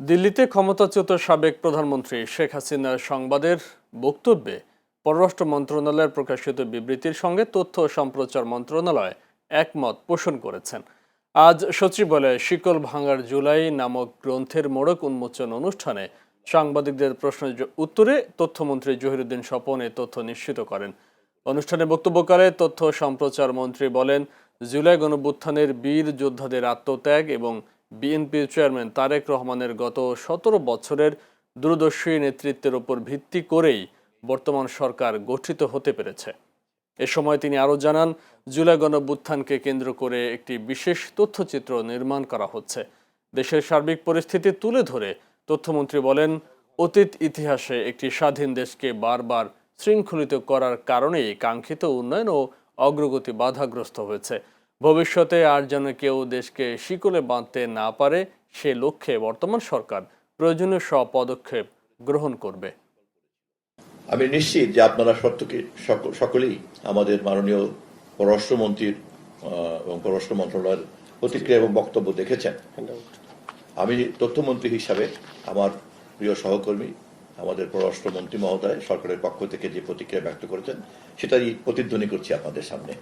দিল্লিতে ক্ষমতাচ্যুত সাবেক প্রধানমন্ত্রী শেখ হাসিনার সংবাদের বক্তব্যে পররাষ্ট্র মন্ত্রণালয়ের প্রকাশিত বিবৃতির সঙ্গে তথ্য ও সম্প্রচার মন্ত্রণালয় একমত পোষণ করেছেন। আজ সচিবালয়ে শিকল ভাঙার জুলাই নামক গ্রন্থের মোড়ক উন্মোচন অনুষ্ঠানে সাংবাদিকদের প্রশ্নের উত্তরে তথ্যমন্ত্রী জহিরুদ্দিন স্বপন এ তথ্য নিশ্চিত করেন। অনুষ্ঠানে বক্তব্যকালে তথ্য সম্প্রচার মন্ত্রী বলেন, জুলাই গণঅভ্যুত্থানের বীর যোদ্ধাদের আত্মত্যাগ এবং বিএনপির চেয়ারম্যান তারেক রহমানের গত ১৭ বছরের দূরদর্শী নেতৃত্বের উপর ভিত্তি করেই বর্তমান সরকার গঠিত হতে পেরেছে। এ সময় তিনি আরও জানান, জুলাই গণঅভ্যুত্থানকে কেন্দ্র করে একটি বিশেষ তথ্যচিত্র নির্মাণ করা হচ্ছে। দেশের সার্বিক পরিস্থিতি তুলে ধরে তথ্যমন্ত্রী বলেন, অতীত ইতিহাসে একটি স্বাধীন দেশকে বারবার শৃঙ্খলিত করার কারণেই কাঙ্ক্ষিত উন্নয়ন ও অগ্রগতি বাধাগ্রস্ত হয়েছে। ভবিষ্যতে আর যেন কেউ দেশকে শিকলে বাঁধতে না পারে, সে লক্ষ্যে বর্তমান সরকার প্রয়োজনীয় সব পদক্ষেপ গ্রহণ করবে। আমি নিশ্চিত যে আপনারা সকলেই আমাদের মাননীয় পররাষ্ট্রমন্ত্রীর এবং পররাষ্ট্র মন্ত্রণালয়ের প্রতিক্রিয়া এবং বক্তব্য দেখেছেন। আমি তথ্যমন্ত্রী হিসাবে আমার প্রিয় সহকর্মী আমাদের পররাষ্ট্রমন্ত্রী মহোদয় সরকারের পক্ষ থেকে যে প্রতিক্রিয়া ব্যক্ত করেছেন সেটাই প্রতিধ্বনি করছি আপনাদের সামনে।